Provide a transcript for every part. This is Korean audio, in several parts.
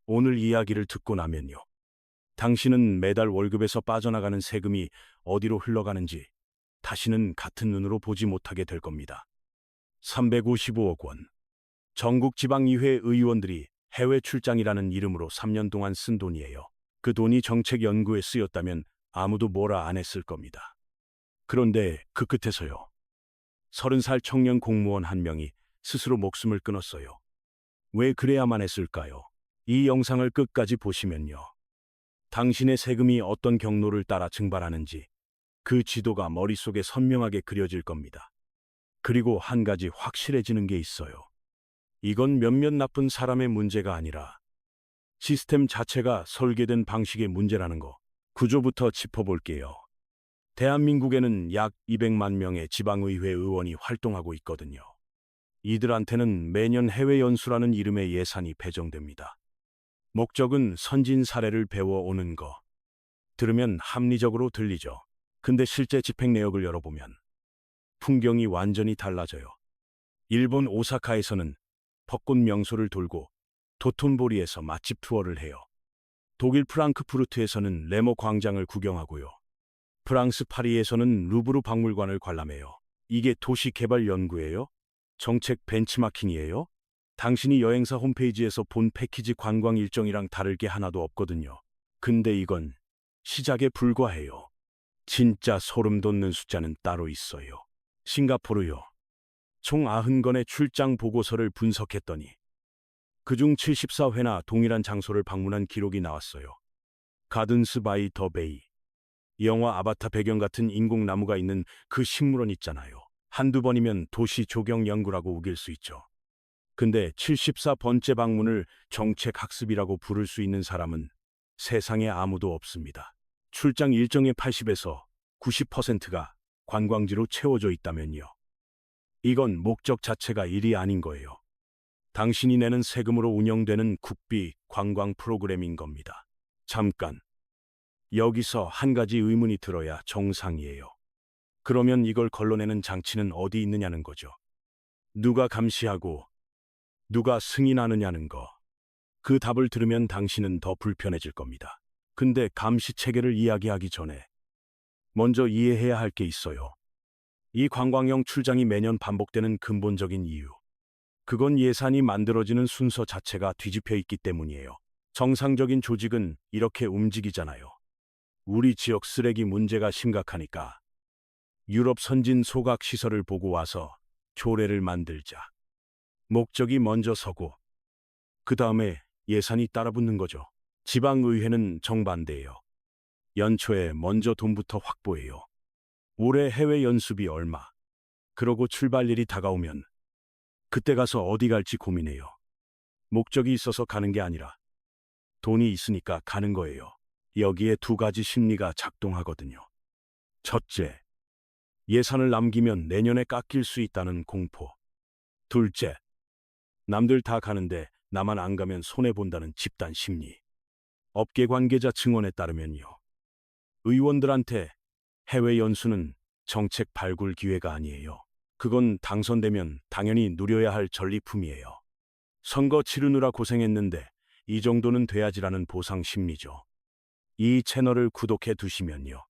오늘 이야기를 듣고 나면요. 당신은 매달 월급에서 빠져나가는 세금이 어디로 흘러가는지 다시는 같은 눈으로 보지 못하게 될 겁니다. 355억 원. 전국 지방의회 의원들이 해외 출장이라는 이름으로 3년 동안 쓴 돈이에요. 그 돈이 정책 연구에 쓰였다면 아무도 뭐라 안 했을 겁니다. 그런데 그 끝에서요. 30살 청년 공무원 한 명이 스스로 목숨을 끊었어요. 왜 그래야만 했을까요? 이 영상을 끝까지 보시면요. 당신의 세금이 어떤 경로를 따라 증발하는지 그 지도가 머릿속에 선명하게 그려질 겁니다. 그리고 한 가지 확실해지는 게 있어요. 이건 몇몇 나쁜 사람의 문제가 아니라 시스템 자체가 설계된 방식의 문제라는 거. 구조부터 짚어볼게요. 대한민국에는 약 200만 명의 지방의회 의원이 활동하고 있거든요. 이들한테는 매년 해외 연수라는 이름의 예산이 배정됩니다. 목적은 선진 사례를 배워오는 거. 들으면 합리적으로 들리죠. 근데 실제 집행 내역을 열어보면 풍경이 완전히 달라져요. 일본 오사카에서는 벚꽃 명소를 돌고 도톤보리에서 맛집 투어를 해요. 독일 프랑크푸르트에서는 레모 광장을 구경하고요. 프랑스 파리에서는 루브르 박물관을 관람해요. 이게 도시 개발 연구예요? 정책 벤치마킹이에요? 당신이 여행사 홈페이지에서 본 패키지 관광 일정이랑 다를 게 하나도 없거든요. 근데 이건 시작에 불과해요. 진짜 소름 돋는 숫자는 따로 있어요. 싱가포르요. 총 90건의 출장 보고서를 분석했더니 그중 74회나 동일한 장소를 방문한 기록이 나왔어요. 가든스 바이 더 베이. 영화 아바타 배경 같은 인공나무가 있는 그 식물원 있잖아요. 한두 번이면 도시 조경 연구라고 우길 수 있죠. 근데 74번째 방문을 정책 학습이라고 부를 수 있는 사람은 세상에 아무도 없습니다. 출장 일정의 80에서 90%가 관광지로 채워져 있다면요. 이건 목적 자체가 일이 아닌 거예요. 당신이 내는 세금으로 운영되는 국비 관광 프로그램인 겁니다. 잠깐. 여기서 한 가지 의문이 들어야 정상이에요. 그러면 이걸 걸러내는 장치는 어디 있느냐는 거죠. 누가 감시하고 누가 승인하느냐는 거. 그 답을 들으면 당신은 더 불편해질 겁니다. 근데 감시 체계를 이야기하기 전에 먼저 이해해야 할 게 있어요. 이 관광형 출장이 매년 반복되는 근본적인 이유. 그건 예산이 만들어지는 순서 자체가 뒤집혀 있기 때문이에요. 정상적인 조직은 이렇게 움직이잖아요. 우리 지역 쓰레기 문제가 심각하니까 유럽 선진 소각 시설을 보고 와서 조례를 만들자. 목적이 먼저 서고 그 다음에 예산이 따라붙는 거죠. 지방의회는 정반대예요. 연초에 먼저 돈부터 확보해요. 올해 해외 연수비 얼마. 그러고 출발일이 다가오면 그때 가서 어디 갈지 고민해요. 목적이 있어서 가는 게 아니라 돈이 있으니까 가는 거예요. 여기에 두 가지 심리가 작동하거든요. 첫째, 예산을 남기면 내년에 깎일 수 있다는 공포. 둘째, 남들 다 가는데 나만 안 가면 손해본다는 집단 심리. 업계 관계자 증언에 따르면요. 의원들한테 해외 연수는 정책 발굴 기회가 아니에요. 그건 당선되면 당연히 누려야 할 전리품이에요. 선거 치르느라 고생했는데 이 정도는 돼야지라는 보상 심리죠. 이 채널을 구독해 두시면요.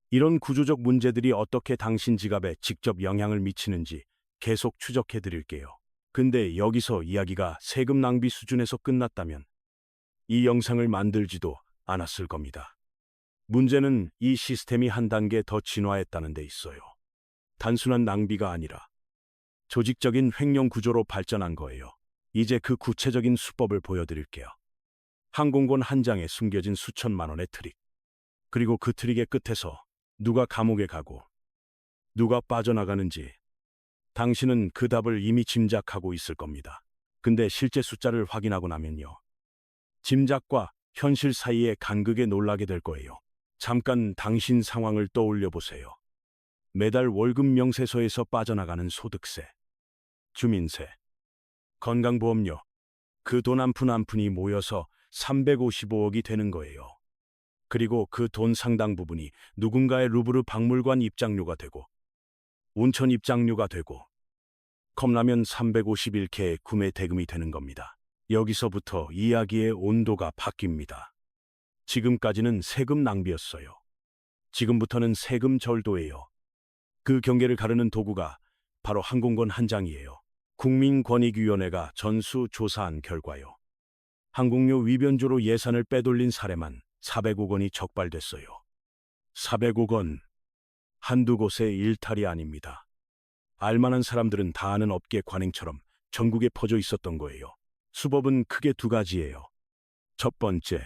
이런 구조적 문제들이 어떻게 당신 지갑에 직접 영향을 미치는지 계속 추적해 드릴게요. 근데 여기서 이야기가 세금 낭비 수준에서 끝났다면 이 영상을 만들지도 않았을 겁니다. 문제는 이 시스템이 한 단계 더 진화했다는 데 있어요. 단순한 낭비가 아니라 조직적인 횡령 구조로 발전한 거예요. 이제 그 구체적인 수법을 보여드릴게요. 항공권 한 장에 숨겨진 수천만 원의 트릭. 그리고 그 트릭의 끝에서 누가 감옥에 가고 누가 빠져나가는지 당신은 그 답을 이미 짐작하고 있을 겁니다. 근데 실제 숫자를 확인하고 나면요. 짐작과 현실 사이의 간극에 놀라게 될 거예요. 잠깐 당신 상황을 떠올려 보세요. 매달 월급 명세서에서 빠져나가는 소득세, 주민세, 건강보험료, 그 돈 한 푼 한 푼이 모여서 355억이 되는 거예요. 그리고 그 돈 상당 부분이 누군가의 루브르 박물관 입장료가 되고 온천 입장료가 되고 컵라면 351개의 구매 대금이 되는 겁니다. 여기서부터 이야기의 온도가 바뀝니다. 지금까지는 세금 낭비였어요. 지금부터는 세금 절도예요. 그 경계를 가르는 도구가 바로 항공권 한 장이에요. 국민권익위원회가 전수조사한 결과요. 항공료 위변조로 예산을 빼돌린 사례만 400억 원이 적발됐어요. 400억 원, 한두 곳의 일탈이 아닙니다. 알만한 사람들은 다 아는 업계 관행처럼 전국에 퍼져 있었던 거예요. 수법은 크게 두 가지예요. 첫 번째,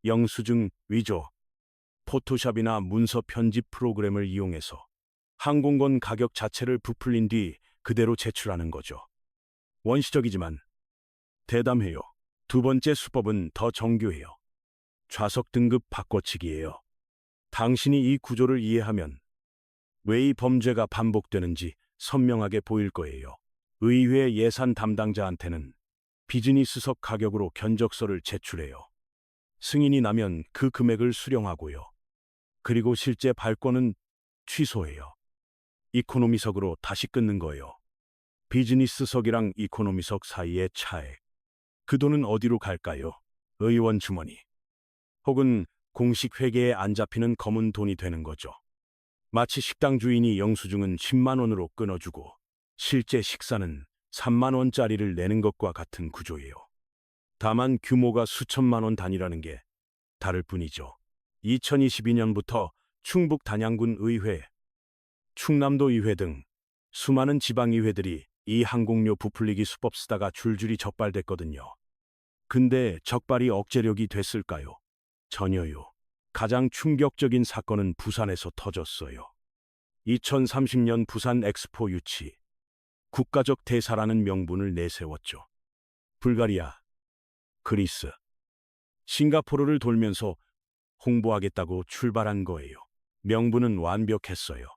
영수증 위조, 포토샵이나 문서 편집 프로그램을 이용해서 항공권 가격 자체를 부풀린 뒤 그대로 제출하는 거죠. 원시적이지만 대담해요. 두 번째 수법은 더 정교해요. 좌석 등급 바꿔치기예요. 당신이 이 구조를 이해하면 왜 이 범죄가 반복되는지 선명하게 보일 거예요. 의회 예산 담당자한테는 비즈니스석 가격으로 견적서를 제출해요. 승인이 나면 그 금액을 수령하고요. 그리고 실제 발권은 취소해요. 이코노미석으로 다시 끊는 거예요. 비즈니스석이랑 이코노미석 사이의 차액. 그 돈은 어디로 갈까요? 의원 주머니. 혹은 공식 회계에 안 잡히는 검은 돈이 되는 거죠. 마치 식당 주인이 영수증은 10만 원으로 끊어주고 실제 식사는 3만 원짜리를 내는 것과 같은 구조예요. 다만 규모가 수천만 원 단위라는 게 다를 뿐이죠. 2022년부터 충북 단양군 의회, 충남도 의회 등 수많은 지방의회들이 이 항공료 부풀리기 수법 쓰다가 줄줄이 적발됐거든요. 근데 적발이 억제력이 됐을까요? 전혀요. 가장 충격적인 사건은 부산에서 터졌어요. 2030년 부산 엑스포 유치. 국가적 대사라는 명분을 내세웠죠. 불가리아, 그리스, 싱가포르를 돌면서 홍보하겠다고 출발한 거예요. 명분은 완벽했어요.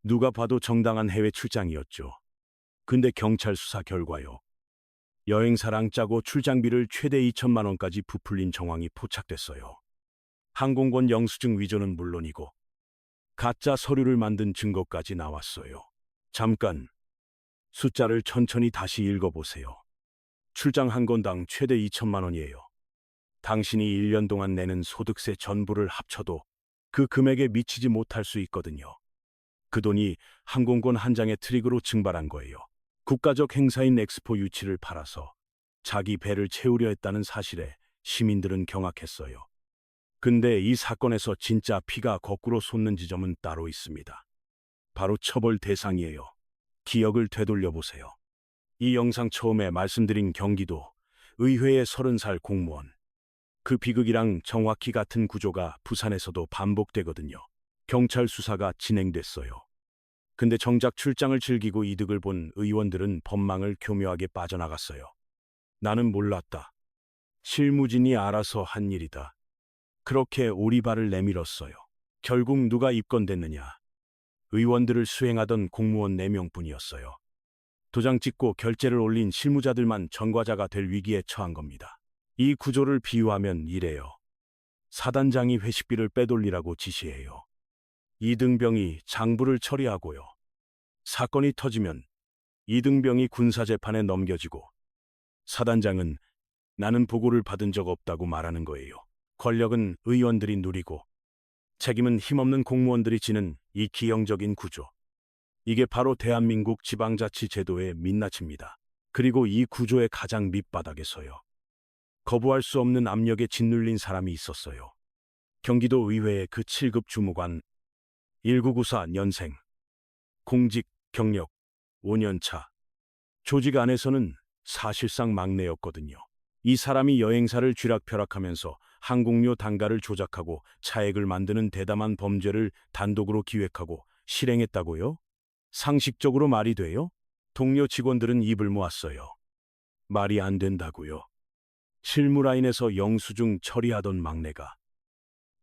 누가 봐도 정당한 해외 출장이었죠. 근데 경찰 수사 결과요. 여행사랑 짜고 출장비를 최대 2천만 원까지 부풀린 정황이 포착됐어요. 항공권 영수증 위조는 물론이고 가짜 서류를 만든 증거까지 나왔어요. 잠깐 숫자를 천천히 다시 읽어보세요. 출장 한 건당 최대 2천만 원이에요. 당신이 1년 동안 내는 소득세 전부를 합쳐도 그 금액에 미치지 못할 수 있거든요. 그 돈이 항공권 한 장의 트릭으로 증발한 거예요. 국가적 행사인 엑스포 유치를 팔아서 자기 배를 채우려 했다는 사실에 시민들은 경악했어요. 근데 이 사건에서 진짜 피가 거꾸로 솟는 지점은 따로 있습니다. 바로 처벌 대상이에요. 기억을 되돌려 보세요. 이 영상 처음에 말씀드린 경기도 의회의 30살 공무원. 그 비극이랑 정확히 같은 구조가 부산에서도 반복되거든요. 경찰 수사가 진행됐어요. 근데 정작 출장을 즐기고 이득을 본 의원들은 법망을 교묘하게 빠져나갔어요. 나는 몰랐다. 실무진이 알아서 한 일이다. 그렇게 오리발을 내밀었어요. 결국 누가 입건됐느냐? 의원들을 수행하던 공무원 4명뿐이었어요. 도장 찍고 결제를 올린 실무자들만 전과자가 될 위기에 처한 겁니다. 이 구조를 비유하면 이래요. 사단장이 회식비를 빼돌리라고 지시해요. 이등병이 장부를 처리하고요. 사건이 터지면 이등병이 군사재판에 넘겨지고 사단장은 나는 보고를 받은 적 없다고 말하는 거예요. 권력은 의원들이 누리고 책임은 힘없는 공무원들이 지는 이 기형적인 구조. 이게 바로 대한민국 지방자치제도의 민낯입니다. 그리고 이 구조의 가장 밑바닥에서요. 거부할 수 없는 압력에 짓눌린 사람이 있었어요. 경기도 의회의 그 7급 주무관, 1994 년생, 공직, 경력, 5년차. 조직 안에서는 사실상 막내였거든요. 이 사람이 여행사를 쥐락펴락하면서 항공료 단가를 조작하고 차액을 만드는 대담한 범죄를 단독으로 기획하고 실행했다고요? 상식적으로 말이 돼요? 동료 직원들은 입을 모았어요. 말이 안 된다고요. 실무라인에서 영수증 처리하던 막내가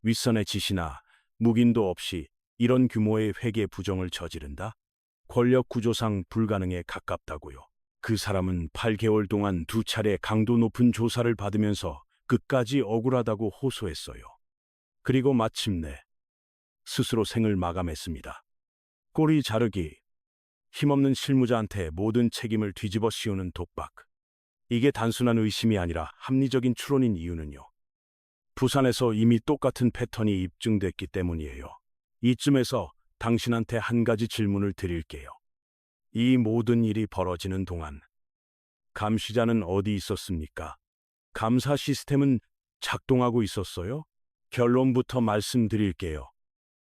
윗선의 지시나 묵인도 없이 이런 규모의 회계 부정을 저지른다? 권력 구조상 불가능에 가깝다고요. 그 사람은 8개월 동안 2차례 강도 높은 조사를 받으면서 끝까지 억울하다고 호소했어요. 그리고 마침내 스스로 생을 마감했습니다. 꼬리 자르기, 힘없는 실무자한테 모든 책임을 뒤집어 씌우는 독박. 이게 단순한 의심이 아니라 합리적인 추론인 이유는요. 부산에서 이미 똑같은 패턴이 입증됐기 때문이에요. 이쯤에서 당신한테 한 가지 질문을 드릴게요. 이 모든 일이 벌어지는 동안 감시자는 어디 있었습니까? 감사 시스템은 작동하고 있었어요? 결론부터 말씀드릴게요.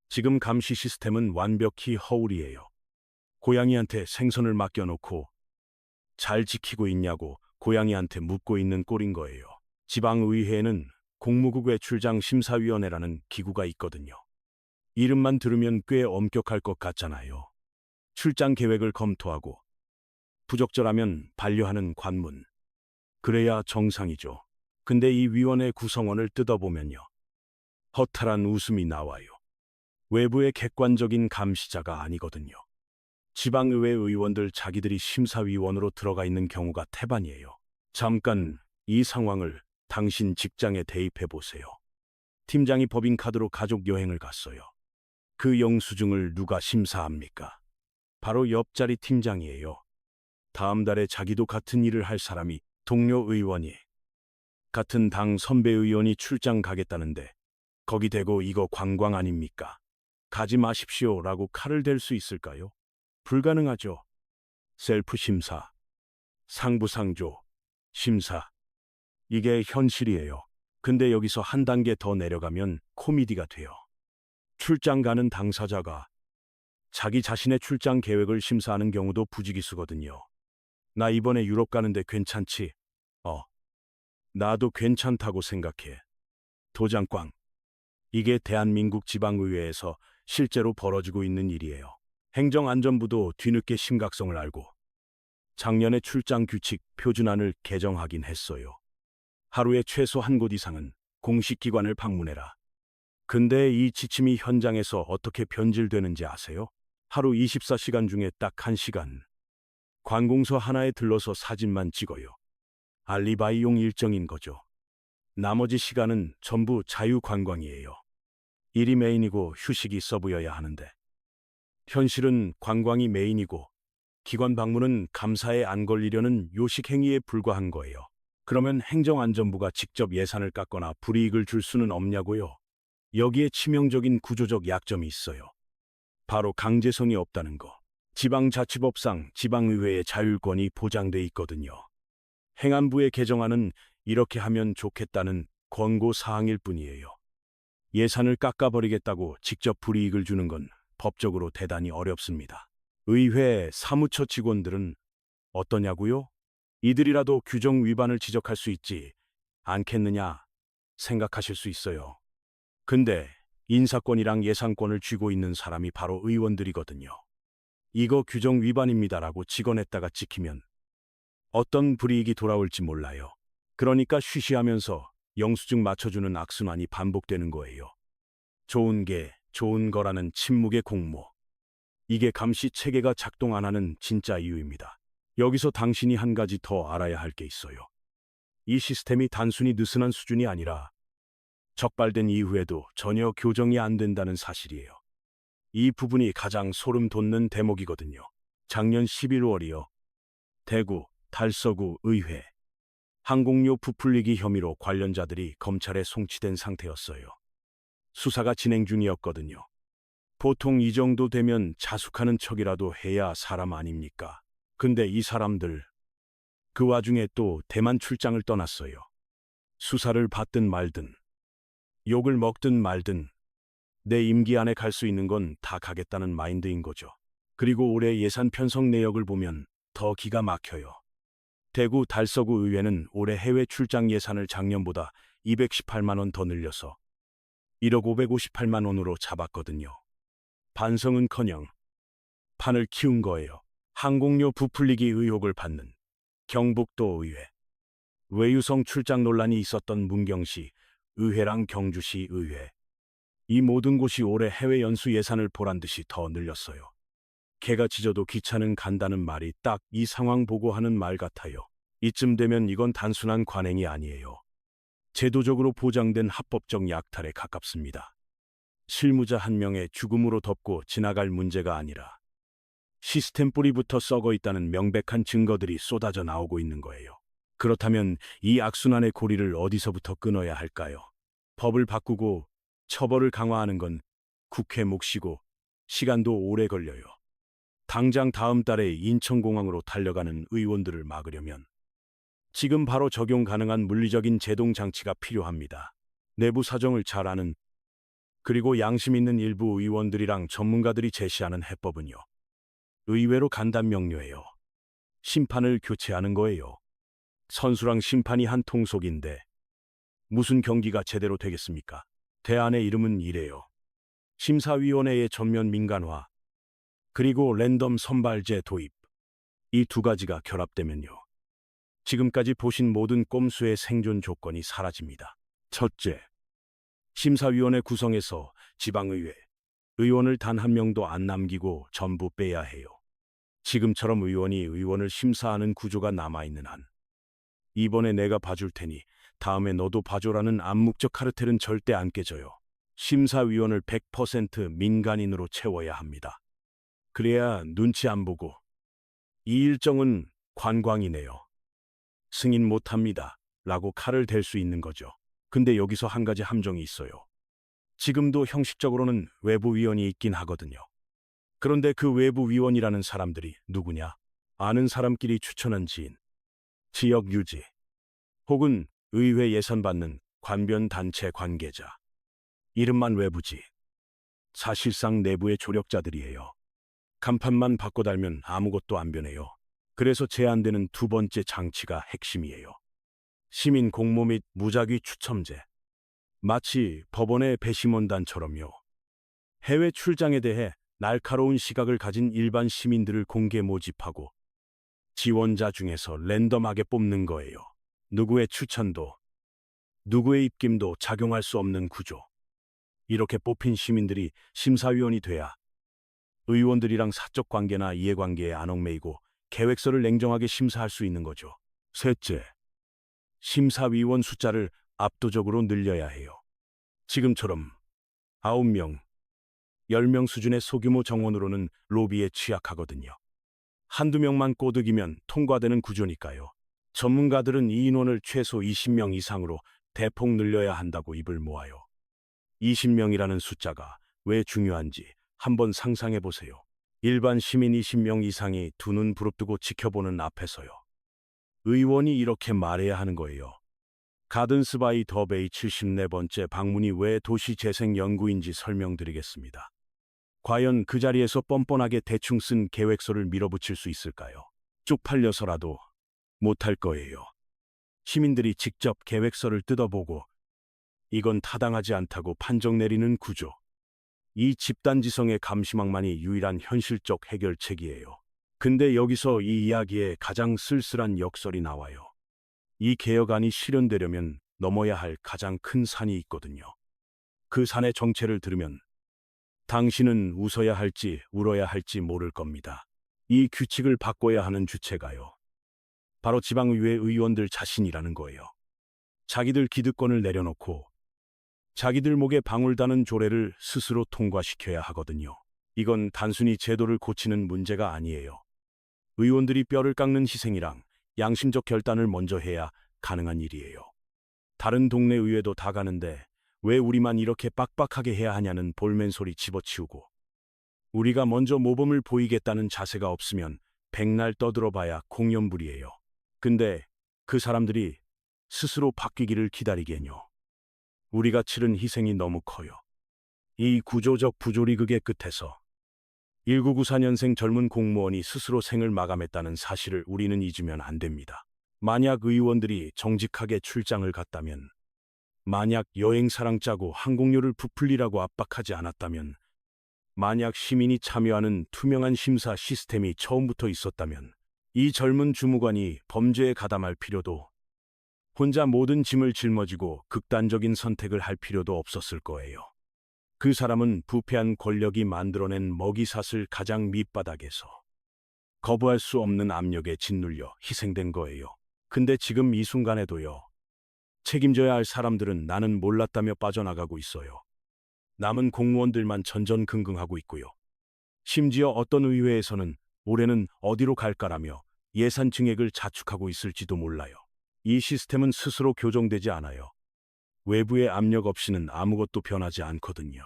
지금 감시 시스템은 완벽히 허울이에요. 고양이한테 생선을 맡겨놓고 잘 지키고 있냐고 고양이한테 묻고 있는 꼴인 거예요. 지방의회에는 공무국 외출장 심사위원회라는 기구가 있거든요. 이름만 들으면 꽤 엄격할 것 같잖아요. 출장 계획을 검토하고 부적절하면 반려하는 관문. 그래야 정상이죠. 근데 이 위원회 구성원을 뜯어보면요. 허탈한 웃음이 나와요. 외부의 객관적인 감시자가 아니거든요. 지방의회 의원들 자기들이 심사위원으로 들어가 있는 경우가 태반이에요. 잠깐 이 상황을 당신 직장에 대입해 보세요. 팀장이 법인카드로 가족 여행을 갔어요. 그 영수증을 누가 심사합니까? 바로 옆자리 팀장이에요. 다음 달에 자기도 같은 일을 할 사람이 동료 의원이 같은 당 선배 의원이 출장 가겠다는데 거기 대고 이거 관광 아닙니까? 가지 마십시오라고 칼을 댈 수 있을까요? 불가능하죠. 셀프 심사, 상부상조, 심사. 이게 현실이에요. 근데 여기서 한 단계 더 내려가면 코미디가 돼요. 출장 가는 당사자가 자기 자신의 출장 계획을 심사하는 경우도 부지기수거든요. 나 이번에 유럽 가는데 괜찮지? 나도 괜찮다고 생각해. 도장꽝. 이게 대한민국 지방의회에서 실제로 벌어지고 있는 일이에요. 행정안전부도 뒤늦게 심각성을 알고 작년에 출장 규칙 표준안을 개정하긴 했어요. 하루에 최소 한 곳 이상은 공식 기관을 방문해라. 근데 이 지침이 현장에서 어떻게 변질되는지 아세요? 하루 24시간 중에 딱 1시간. 관공서 하나에 들러서 사진만 찍어요. 알리바이용 일정인 거죠. 나머지 시간은 전부 자유관광이에요. 일이 메인이고 휴식이 서브여야 하는데 현실은 관광이 메인이고 기관 방문은 감사에 안 걸리려는 요식 행위에 불과한 거예요. 그러면 행정안전부가 직접 예산을 깎거나 불이익을 줄 수는 없냐고요? 여기에 치명적인 구조적 약점이 있어요. 바로 강제성이 없다는 거. 지방자치법상 지방의회의 자율권이 보장돼 있거든요. 행안부의 개정안은 이렇게 하면 좋겠다는 권고 사항일 뿐이에요. 예산을 깎아버리겠다고 직접 불이익을 주는 건 법적으로 대단히 어렵습니다. 의회 사무처 직원들은 어떠냐고요? 이들이라도 규정 위반을 지적할 수 있지 않겠느냐 생각하실 수 있어요. 근데 인사권이랑 예산권을 쥐고 있는 사람이 바로 의원들이거든요. 이거 규정 위반입니다라고 직언했다가 찍히면 어떤 불이익이 돌아올지 몰라요. 그러니까 쉬쉬하면서 영수증 맞춰주는 악순환이 반복되는 거예요. 좋은 게 좋은 거라는 침묵의 공모. 이게 감시 체계가 작동 안 하는 진짜 이유입니다. 여기서 당신이 한 가지 더 알아야 할 게 있어요. 이 시스템이 단순히 느슨한 수준이 아니라 적발된 이후에도 전혀 교정이 안 된다는 사실이에요. 이 부분이 가장 소름 돋는 대목이거든요. 작년 11월이요. 대구 달서구 의회. 항공료 부풀리기 혐의로 관련자들이 검찰에 송치된 상태였어요. 수사가 진행 중이었거든요. 보통 이 정도 되면 자숙하는 척이라도 해야 사람 아닙니까? 근데 이 사람들, 그 와중에 또 대만 출장을 떠났어요. 수사를 받든 말든, 욕을 먹든 말든, 내 임기 안에 갈 수 있는 건 다 가겠다는 마인드인 거죠. 그리고 올해 예산 편성 내역을 보면 더 기가 막혀요. 대구 달서구 의회는 올해 해외 출장 예산을 작년보다 218만 원 더 늘려서 1억 558만 원으로 잡았거든요. 반성은커녕 판을 키운 거예요. 항공료 부풀리기 의혹을 받는 경북도 의회. 외유성 출장 논란이 있었던 문경시 의회랑 경주시 의회. 이 모든 곳이 올해 해외 연수 예산을 보란듯이 더 늘렸어요. 개가 짖어도 기차는 간다는 말이 딱 이 상황 보고 하는 말 같아요. 이쯤 되면 이건 단순한 관행이 아니에요. 제도적으로 보장된 합법적 약탈에 가깝습니다. 실무자 한 명의 죽음으로 덮고 지나갈 문제가 아니라 시스템 뿌리부터 썩어 있다는 명백한 증거들이 쏟아져 나오고 있는 거예요. 그렇다면 이 악순환의 고리를 어디서부터 끊어야 할까요? 법을 바꾸고 처벌을 강화하는 건 국회 몫이고 시간도 오래 걸려요. 당장 다음 달에 인천공항으로 달려가는 의원들을 막으려면 지금 바로 적용 가능한 물리적인 제동 장치가 필요합니다. 내부 사정을 잘 아는 그리고 양심 있는 일부 의원들이랑 전문가들이 제시하는 해법은요. 의외로 간단명료해요. 심판을 교체하는 거예요. 선수랑 심판이 한 통속인데 무슨 경기가 제대로 되겠습니까? 대안의 이름은 이래요. 심사위원회의 전면 민간화, 그리고 랜덤 선발제 도입. 이 두 가지가 결합되면요. 지금까지 보신 모든 꼼수의 생존 조건이 사라집니다. 첫째, 심사위원회 구성에서 지방의회, 의원을 단 한 명도 안 남기고 전부 빼야 해요. 지금처럼 의원이 의원을 심사하는 구조가 남아있는 한 이번에 내가 봐줄 테니 다음에 너도 봐줘라는 암묵적 카르텔은 절대 안 깨져요. 심사위원을 100% 민간인으로 채워야 합니다. 그래야 눈치 안 보고 이 일정은 관광이네요. 승인 못합니다. 라고 칼을 댈 수 있는 거죠. 근데 여기서 한 가지 함정이 있어요. 지금도 형식적으로는 외부위원이 있긴 하거든요. 그런데 그 외부위원이라는 사람들이 누구냐? 아는 사람끼리 추천한 지인, 지역 유지, 혹은 의회 예산 받는 관변단체 관계자. 이름만 외부지. 사실상 내부의 조력자들이에요. 간판만 바꿔 달면 아무것도 안 변해요. 그래서 제안되는 두 번째 장치가 핵심이에요. 시민 공모 및 무작위 추첨제. 마치 법원의 배심원단처럼요. 해외 출장에 대해 날카로운 시각을 가진 일반 시민들을 공개 모집하고 지원자 중에서 랜덤하게 뽑는 거예요. 누구의 추천도, 누구의 입김도 작용할 수 없는 구조. 이렇게 뽑힌 시민들이 심사위원이 돼야 의원들이랑 사적 관계나 이해관계에 안 얽매이고 계획서를 냉정하게 심사할 수 있는 거죠. 셋째, 심사위원 숫자를 압도적으로 늘려야 해요. 지금처럼 9명, 10명 수준의 소규모 정원으로는 로비에 취약하거든요. 한두 명만 꼬드기면 통과되는 구조니까요. 전문가들은 이 인원을 최소 20명 이상으로 대폭 늘려야 한다고 입을 모아요. 20명이라는 숫자가 왜 중요한지 한번 상상해 보세요. 일반 시민 20명 이상이 두 눈 부릅뜨고 지켜보는 앞에서요. 의원이 이렇게 말해야 하는 거예요. 가든스바이 더베이 74번째 방문이 왜 도시재생연구인지 설명드리겠습니다. 과연 그 자리에서 뻔뻔하게 대충 쓴 계획서를 밀어붙일 수 있을까요? 쪽팔려서라도 못할 거예요. 시민들이 직접 계획서를 뜯어보고 이건 타당하지 않다고 판정 내리는 구조. 이 집단지성의 감시망만이 유일한 현실적 해결책이에요. 근데 여기서 이 이야기에 가장 쓸쓸한 역설이 나와요. 이 개혁안이 실현되려면 넘어야 할 가장 큰 산이 있거든요. 그 산의 정체를 들으면 당신은 웃어야 할지 울어야 할지 모를 겁니다. 이 규칙을 바꿔야 하는 주체가요. 바로 지방의회 의원들 자신이라는 거예요. 자기들 기득권을 내려놓고 자기들 목에 방울 다는 조례를 스스로 통과시켜야 하거든요. 이건 단순히 제도를 고치는 문제가 아니에요. 의원들이 뼈를 깎는 희생이랑 양심적 결단을 먼저 해야 가능한 일이에요. 다른 동네 의회도 다 가는데 왜 우리만 이렇게 빡빡하게 해야 하냐는 볼멘 소리 집어치우고 우리가 먼저 모범을 보이겠다는 자세가 없으면 백날 떠들어봐야 공연불이에요. 근데 그 사람들이 스스로 바뀌기를 기다리겠뇨. 우리가 치른 희생이 너무 커요. 이 구조적 부조리극의 끝에서 1994년생 젊은 공무원이 스스로 생을 마감했다는 사실을 우리는 잊으면 안 됩니다. 만약 의원들이 정직하게 출장을 갔다면, 만약 여행사랑 짜고 항공료를 부풀리라고 압박하지 않았다면, 만약 시민이 참여하는 투명한 심사 시스템이 처음부터 있었다면, 이 젊은 주무관이 범죄에 가담할 필요도, 혼자 모든 짐을 짊어지고 극단적인 선택을 할 필요도 없었을 거예요. 그 사람은 부패한 권력이 만들어낸 먹이사슬 가장 밑바닥에서 거부할 수 없는 압력에 짓눌려 희생된 거예요. 근데 지금 이 순간에도요. 책임져야 할 사람들은 나는 몰랐다며 빠져나가고 있어요. 남은 공무원들만 전전긍긍하고 있고요. 심지어 어떤 의회에서는 올해는 어디로 갈까라며 예산 증액을 자축하고 있을지도 몰라요. 이 시스템은 스스로 교정되지 않아요. 외부의 압력 없이는 아무것도 변하지 않거든요.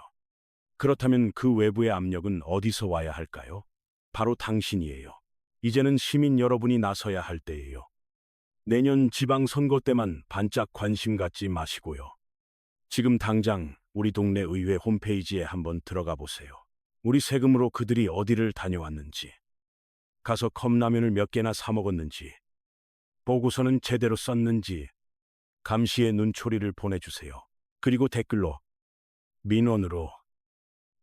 그렇다면 그 외부의 압력은 어디서 와야 할까요? 바로 당신이에요. 이제는 시민 여러분이 나서야 할 때예요. 내년 지방선거 때만 반짝 관심 갖지 마시고요. 지금 당장 우리 동네 의회 홈페이지에 한번 들어가 보세요. 우리 세금으로 그들이 어디를 다녀왔는지, 가서 컵라면을 몇 개나 사 먹었는지, 보고서는 제대로 썼는지 감시의 눈초리를 보내주세요. 그리고 댓글로, 민원으로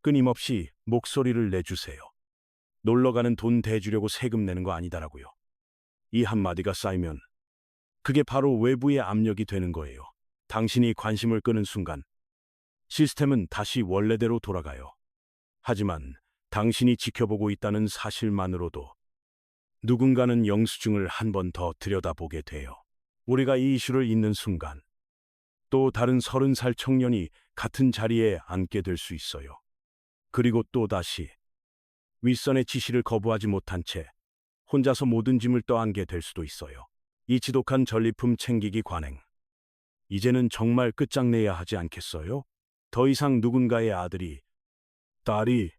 끊임없이 목소리를 내주세요. 놀러가는 돈 대주려고 세금 내는 거 아니다라고요. 이 한마디가 쌓이면 그게 바로 외부의 압력이 되는 거예요. 당신이 관심을 끄는 순간 시스템은 다시 원래대로 돌아가요. 하지만 당신이 지켜보고 있다는 사실만으로도 누군가는 영수증을 한 번 더 들여다보게 돼요. 우리가 이 이슈를 잇는 순간 또 다른 30살 청년이 같은 자리에 앉게 될 수 있어요. 그리고 또 다시 윗선의 지시를 거부하지 못한 채 혼자서 모든 짐을 떠안게 될 수도 있어요. 이 지독한 전리품 챙기기 관행. 이제는 정말 끝장내야 하지 않겠어요? 더 이상 누군가의 아들이, 딸이,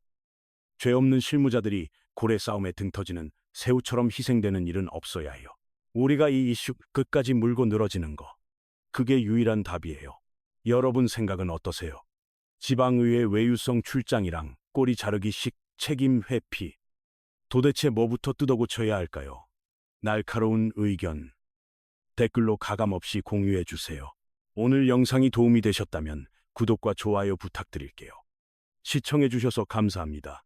죄 없는 실무자들이 고래 싸움에 등 터지는 새우처럼 희생되는 일은 없어야 해요. 우리가 이 이슈 끝까지 물고 늘어지는 거. 그게 유일한 답이에요. 여러분 생각은 어떠세요? 지방의회 외유성 출장이랑 꼬리 자르기식 책임 회피. 도대체 뭐부터 뜯어고쳐야 할까요? 날카로운 의견. 댓글로 가감없이 공유해 주세요. 오늘 영상이 도움이 되셨다면 구독과 좋아요 부탁드릴게요. 시청해 주셔서 감사합니다.